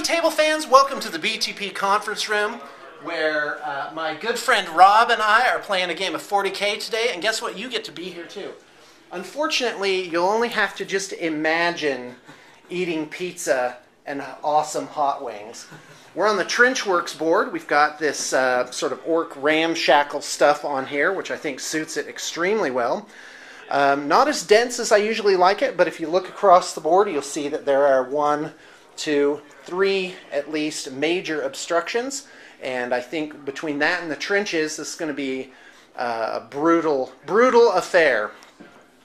Blue Table fans, welcome to the BTP conference room where my good friend Rob and I are playing a game of 40K today, and guess what? You get to be here too. Unfortunately, you'll only have to just imagine eating pizza and awesome hot wings. We're on the Trenchworks board. We've got this sort of orc ramshackle stuff on here, which I think suits it extremely well. Not as dense as I usually like it, but if you look across the board, you'll see that there are 1, 2, 3 at least major obstructions, and I think between that and the trenches, this is going to be a brutal affair.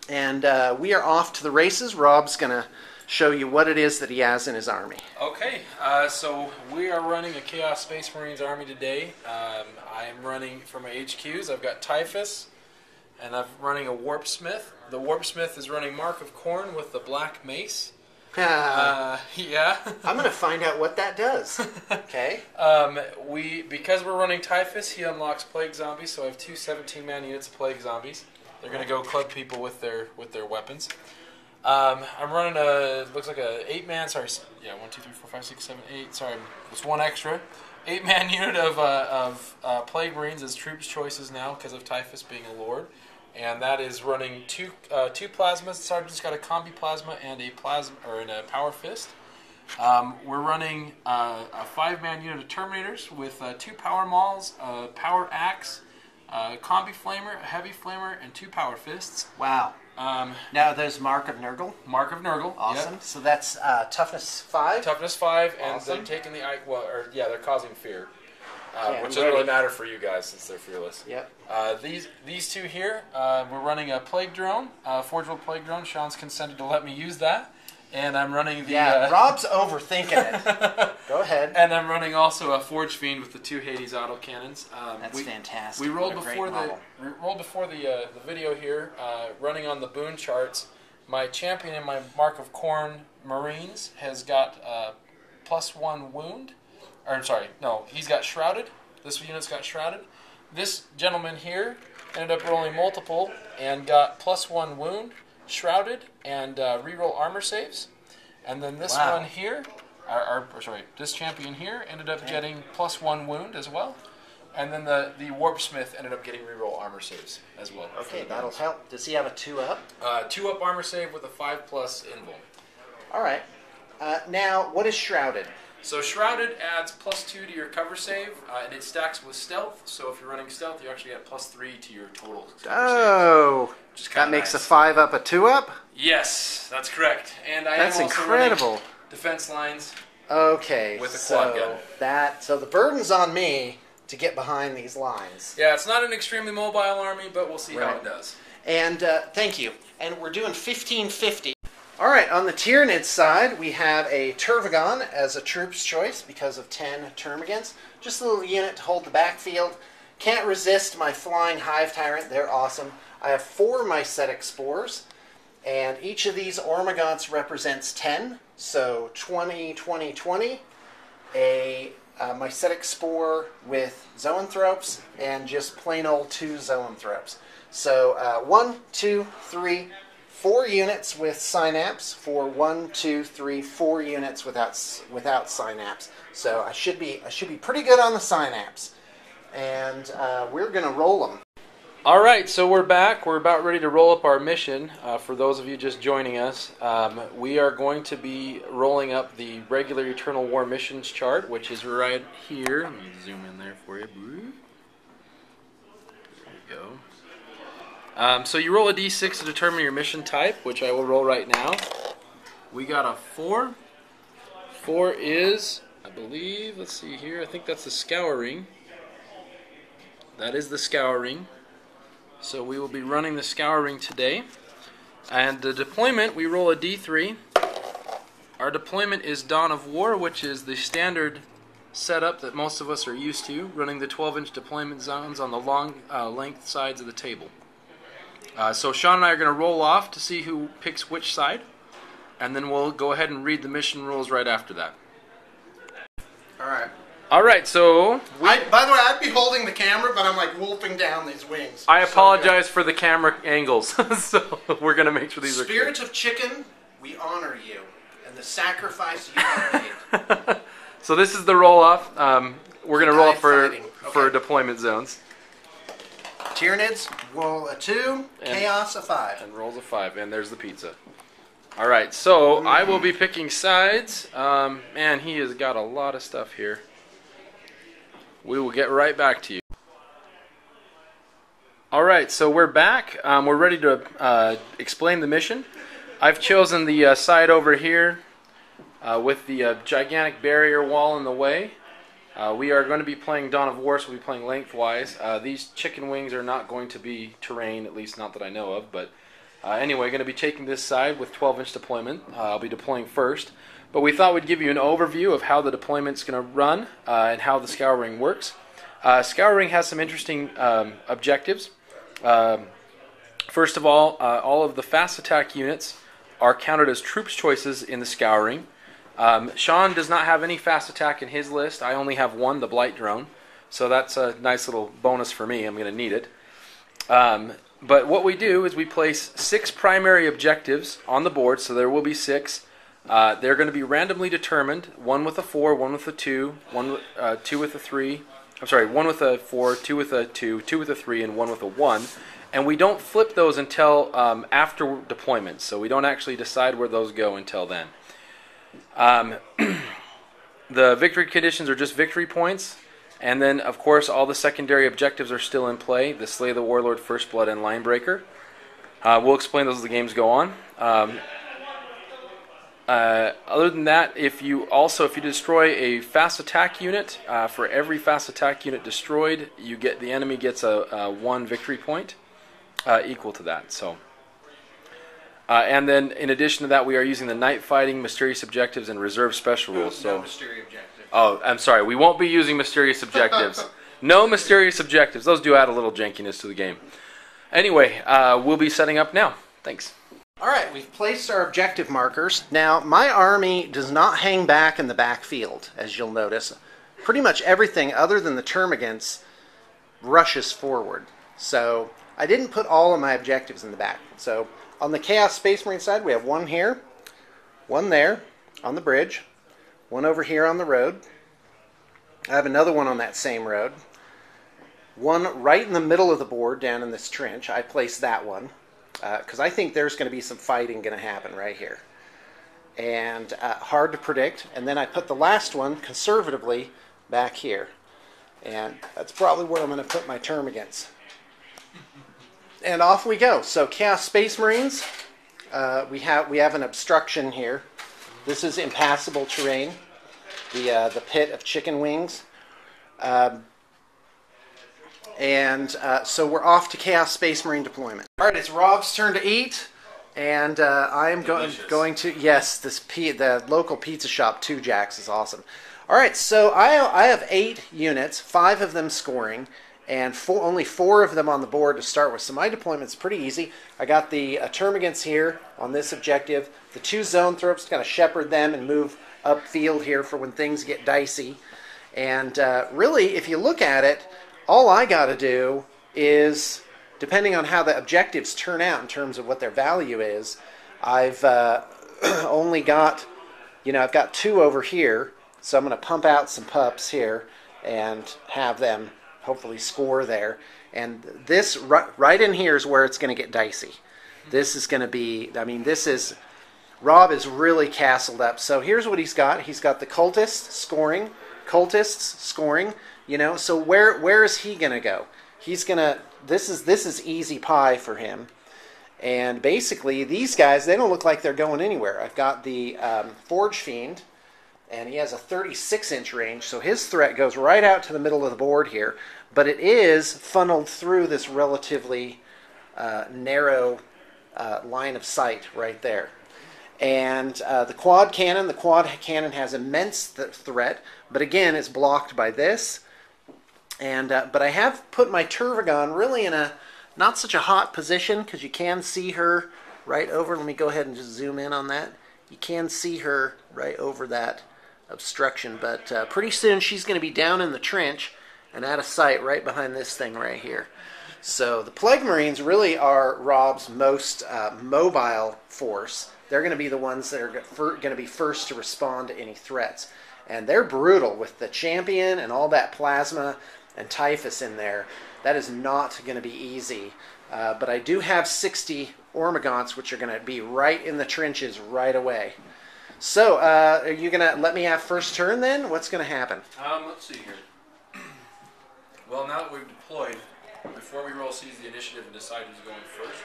And we are off to the races. Rob's going to show you what it is that he has in his army. Okay, so we are running a Chaos Space Marines army today. I am running for my HQs. I've got Typhus, and I'm running a Warpsmith. The Warpsmith is running Mark of Khorne with the Black Mace. Yeah. I'm going to find out what that does. Okay. Because we're running Typhus, he unlocks Plague Zombies, so I have two 17-man units of Plague Zombies. They're going to go club people with their weapons. I'm running looks like a 8-man, sorry, yeah, 1, 2, 3, 4, 5, 6, 7, 8, sorry, there's one extra. 8-man unit of Plague Marines as troops choices now because of Typhus being a lord. And that is running two plasmas. The sergeant's got a combi plasma and a power fist. We're running a 5-man unit of Terminators with 2 power mauls, a power axe, a combi flamer, a heavy flamer, and 2 power fists. Wow. Now there's Mark of Nurgle. Mark of Nurgle. Awesome. Yep. So that's toughness 5. Toughness 5, and awesome. they're taking they're causing fear. Which doesn't ready. really matter for you guys since they're fearless. Yep. These two here, we're running a Plague Drone, Forge World Plague Drone. Sean's consented to let me use that. And I'm running the... Yeah, Rob's overthinking it. Go ahead. And I'm running also a Forge Fiend with the 2 Hades autocannons. That's fantastic. We rolled before the video here, running on the boon charts. My champion in my Mark of Khorne Marines has got +1 wound. Or, I'm sorry, no, he's got Shrouded. This unit's got Shrouded. This gentleman here ended up rolling multiple and got +1 wound, Shrouded, and reroll armor saves. And then this one here, this champion here ended up getting +1 wound as well. And then the Warpsmith ended up getting reroll armor saves as well. Okay, that'll help. Does he have a 2-up? 2-up armor save with a 5+ invul. All right. Now, what is Shrouded? So Shrouded adds +2 to your cover save, and it stacks with stealth. So if you're running stealth, you actually get +3 to your total cover save. That makes a 5-up a 2-up? Yes, that's correct. And that's incredible. Defense lines. Okay, with a quad gun. So the burden's on me to get behind these lines. Yeah, it's not an extremely mobile army, but we'll see how it does. And thank you. And we're doing 1550. All right, on the Tyranids side, we have a Tervagon as a troop's choice because of 10 Termagants. Just a little unit to hold the backfield. Can't resist my flying Hive Tyrant. They're awesome. I have 4 Mycetic Spores, and each of these Ormagants represents 10. So 20, 20, 20. A Mycetic Spore with Zoanthropes, and just plain old 2 Zoanthropes. So 1, 2, 3, 4 units with Synapse for 1, 2, 3, 4 units without Synapse. So I should be pretty good on the Synapse, and we're gonna roll them. All right, so we're back. We're about ready to roll up our mission. For those of you just joining us, we are going to be rolling up the regular Eternal War missions chart, which is right here. Let me zoom in there for you. There you go. So you roll a d6 to determine your mission type, which I will roll right now. We got a 4. 4 is, I believe, let's see here, I think that's the Scouring. That is the Scouring. So we will be running the Scouring today. And the deployment, we roll a d3. Our deployment is Dawn of War, which is the standard setup that most of us are used to, running the 12-inch deployment zones on the long length sides of the table. So Sean and I are going to roll off to see who picks which side, and then we'll go ahead and read the mission rules right after that. All right. All right, so... By the way, I'd be holding the camera, but I'm like wolfing down these wings. I apologize for the camera angles, so we're going to make sure these are clear. Spirit of Chicken, we honor you, and the sacrifice you have made. So this is the roll-off. We're going to roll for deployment zones. Tyranids, roll a 2, Chaos a 5. And rolls a 5, and there's the pizza. All right, so I will be picking sides. Man, he has got a lot of stuff here. We will get right back to you. All right, so we're back. We're ready to explain the mission. I've chosen the side over here with the gigantic barrier wall in the way. We are going to be playing Dawn of War, so we'll be playing lengthwise. These chicken wings are not going to be terrain, at least not that I know of. But anyway, going to be taking this side with 12-inch deployment. I'll be deploying first. But we thought we'd give you an overview of how the deployment's going to run and how the Scouring works. Scouring has some interesting objectives. First of all of the fast attack units are counted as troops choices in the Scouring. Sean does not have any fast attack in his list. I only have one, the Blight Drone. So that's a nice little bonus for me. I'm going to need it. But what we do is we place 6 primary objectives on the board, so there will be 6. They're going to be randomly determined, 1 with a 4, 1 with a 2, 2 with a 3. I'm sorry, 1 with a 4, 2 with a 2, 2 with a 3, and 1 with a 1. And we don't flip those until after deployment, so we don't actually decide where those go until then. The victory conditions are just victory points, and then of course all the secondary objectives are still in play: the Slay the Warlord, First Blood, and Linebreaker. We'll explain those as the games go on. Other than that, if you destroy a fast attack unit, for every fast attack unit destroyed, the enemy gets a 1 victory point equal to that. So. And then, in addition to that, we are using the night fighting, mysterious objectives, and reserve special rules. No mysterious objectives. Oh, I'm sorry. We won't be using mysterious objectives. No mysterious objectives. Those do add a little jankiness to the game. Anyway, we'll be setting up now. Thanks. All right, we've placed our objective markers. Now, my army does not hang back in the backfield, as you'll notice. Pretty much everything other than the termagants rushes forward. So I didn't put all of my objectives in the back. So on the Chaos Space Marine side, we have 1 here, 1 there on the bridge, 1 over here on the road. I have another one on that same road, 1 right in the middle of the board down in this trench. I placed that one because I think there's going to be some fighting going to happen right here. And hard to predict. And then I put the last one conservatively back here. And that's probably where I'm going to put my termagants. And off we go. So Chaos Space Marines, we have an obstruction here. This is impassable terrain, the pit of chicken wings. So we're off to Chaos Space Marine deployment. All right, it's Rob's turn to eat, and I am going to, yes, the local pizza shop, 2 Jacks, is awesome. All right, so I have 8 units, 5 of them scoring, and only 4 of them on the board to start with. So my deployment's pretty easy. I got the termagants here on this objective. The 2 zone throps, kind of shepherd them and move upfield here for when things get dicey. And really, if you look at it, all I got to do is, depending on how the objectives turn out in terms of what their value is, I've only got, I've got 2 over here. So I'm going to pump out some pups here and have them hopefully score there. And this right in here is where it's going to get dicey. This is going to be, Rob is really castled up. So here's what he's got. He's got the cultists scoring, so where is he going to go? He's going to, this is easy pie for him. And basically these guys, they don't look like they're going anywhere. I've got the Forge Fiend, and he has a 36-inch range, so his threat goes right out to the middle of the board here. But it is funneled through this relatively narrow line of sight right there. And the quad cannon has immense threat, but again, it's blocked by this. And but I have put my Turvagon really in a not such a hot position, because you can see her right over. Let me go ahead and just zoom in on that. You can see her right over that obstruction, but pretty soon she's going to be down in the trench and out of sight right behind this thing right here. So the Plague Marines really are Rob's most mobile force. They're going to be the ones that are going to be first to respond to any threats. And they're brutal with the champion and all that plasma and typhus in there. That is not going to be easy. But I do have 60 Ormagants, which are going to be right in the trenches right away. So, are you going to let me have first turn then? What's going to happen? Let's see here. Well, now that we've deployed, before we roll seize the initiative and decide who's going first,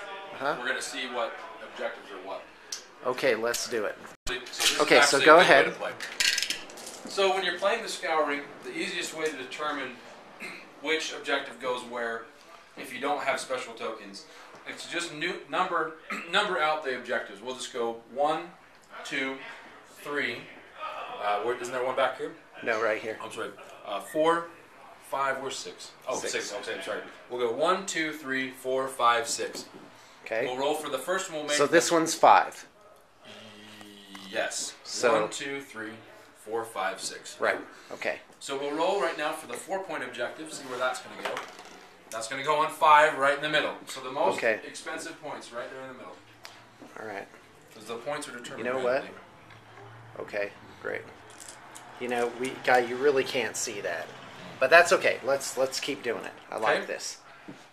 we're going to see what objectives are what. Okay, let's do it. So okay, so go ahead. So when you're playing the Scouring, the easiest way to determine which objective goes where, if you don't have special tokens, it's just number out the objectives. We'll just go 1, 2, 3. Isn't there one back here? No, right here. I'm sorry. 4, 5, or 6. Oh, 6. Okay, I'm sorry. We'll go 1, 2, 3, 4, 5, 6. Okay. We'll roll for the first one. We'll make so this one's 5. Yes. So 1, 2, 3, 4, 5, 6. Right. Okay. So we'll roll right now for the 4-point objective. See where that's going to go. That's going to go on 5 right in the middle. So the most expensive points right there in the middle. All right. Because the points are determined. You know what? Okay, great. You know, you really can't see that, but that's okay. Let's keep doing it. I like this.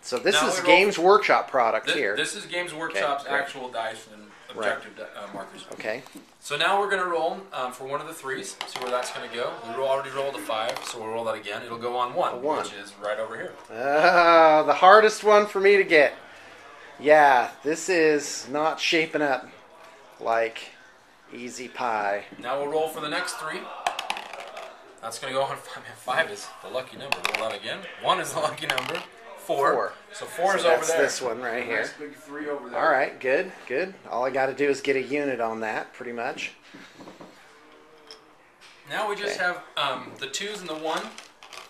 So this is Games Workshop product here. This is Games Workshop's actual dice and objective markers. Okay. So now we're going to roll for one of the 3s. See where that's going to go. We already rolled a 5, so we'll roll that again. It'll go on 1, which is right over here. The hardest one for me to get. Yeah, this is not shaping up like easy pie. Now we'll roll for the next 3. That's going to go on 5. 5 is the lucky number. Roll that again. 1 is the lucky number. 4. So 4 is over there. That's this one right here. Nice big 3 over there. All right, good, good. All I got to do is get a unit on that, pretty much. Now we just have the 2s and the 1.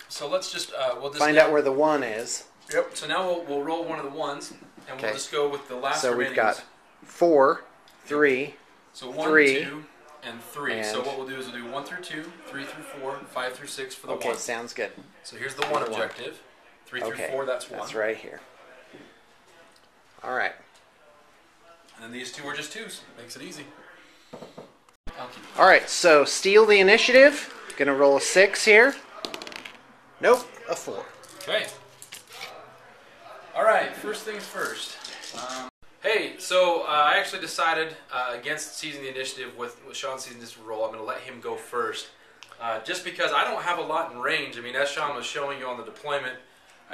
So let's just find out where the 1 is. Yep. So now we'll roll one of the 1s, and we'll just go with the last. So we've got 4, 3. So 1, 3, 2, and 3. So what we'll do is we'll do 1 through 2, 3 through 4, 5 through 6 for the 1. Okay, sounds good. So here's the 1 objective. 3 through 4, that's 1. That's right here. All right. And then these 2 are just 2s. Makes it easy. All right, so steal the initiative. Gonna roll a 6 here. Nope, a 4. Okay. All right, first things first. Hey, so I actually decided against seizing the initiative with Sean seizing this roll. I'm going to let him go first. Just because I don't have a lot in range. I mean, as Sean was showing you on the deployment,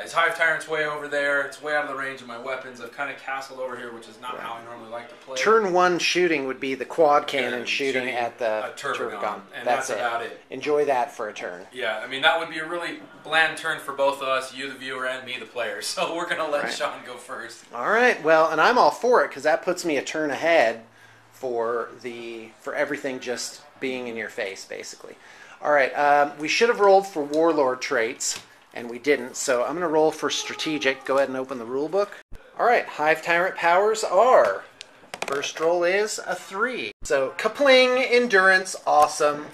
his Hive Tyrant's way over there. It's way out of the range of my weapons. I've kind of castled over here, which is not how I normally like to play. Turn 1 shooting would be the quad cannon shooting at the Turvagon. And that's about it. Enjoy that for a turn. Yeah, I mean, that would be a really bland turn for both of us, you the viewer and me the player. So we're going to let Sean go first. All right, well, and I'm all for it because that puts me a turn ahead for everything just being in your face, basically. All right, we should have rolled for Warlord traits. And we didn't, so I'm going to roll for strategic. Go ahead and open the rule book. All right, Hive Tyrant powers are. First roll is a 3. So, kapling, endurance, awesome.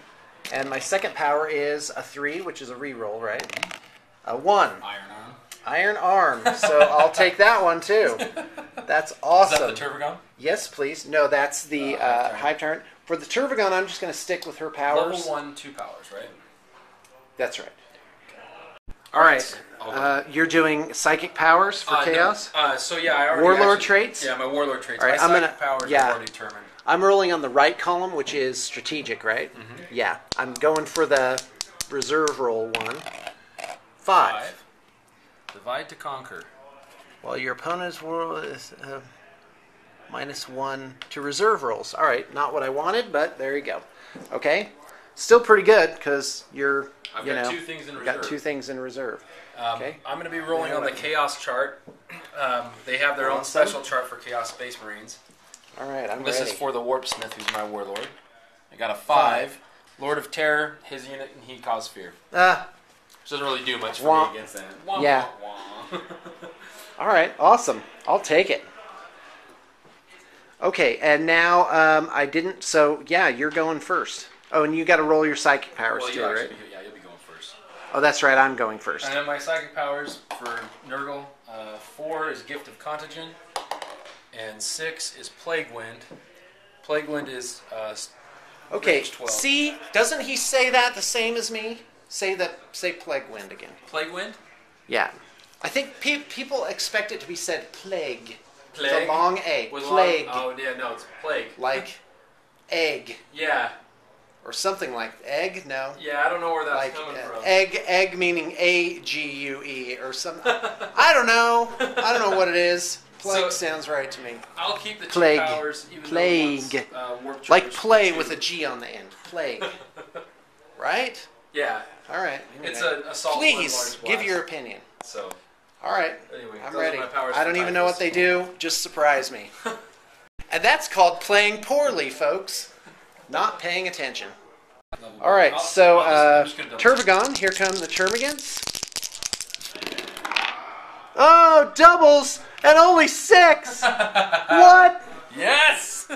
And my second power is a 3, which is a reroll, right? A 1. Iron arm. Iron arm. So I'll take that one too. That's awesome. Is that the Turvagon? Yes, please. No, that's the Hive Tyrant. For the Turvagon, I'm just going to stick with her powers. Level 1, 2 powers, right? That's right. All right, you're doing psychic powers for chaos. No. So yeah, I already Warlord traits. Yeah, my warlord traits. All right, my psychic powers are already determined. I'm rolling on the right column, which is strategic, right? Mm-hmm. Yeah, I'm going for the reserve roll 1. 5. Divide to conquer. Well, your opponent's roll is -1 to reserve rolls. All right, not what I wanted, but there you go. Okay, still pretty good because you're. I've got 2 things in reserve. Got 2 things in reserve. Okay. I'm going to be rolling on the Chaos chart. They have their own special chart for Chaos Space Marines. All right, I'm ready. This is for the Warpsmith, who's my warlord. I got a 5. Lord of Terror, his unit, and he cause fear. Which doesn't really do much for me against that. Yeah. All right, awesome. I'll take it. Okay, and now I didn't. So yeah, you're going first. Oh, and you got to roll your psychic powers too, right? Yeah, you'll be going first. Oh, that's right. I'm going first. And then my psychic powers for Nurgle, 4 is Gift of Contagion, and 6 is Plague Wind. Plague Wind is Okay, Range 12. see, doesn't he say that the same as me? Say Plague Wind again. Plague Wind? Yeah. I think people expect it to be said plague. Plague? The long A. With plague. Oh, yeah, no, it's plague. Like egg. Yeah. Or something like egg? No. Yeah, I don't know where that's like coming from. egg meaning A-G-U-E or something. I don't know. I don't know what it is. Plague sounds right to me. I'll keep the Plague. 2 powers even Plague. though it wants, Like play with a G on the end. Plague. Right? Yeah. All right. Anyway. It's an assault. Please give your opinion. So. All right. Anyway, I'm those ready. are my powers I don't for even know what they do. Just surprise me. And that's called playing poorly, folks. Not paying attention. All right. So Turbigon. Here come the Termagants. Oh, doubles and only 6. What? Yes.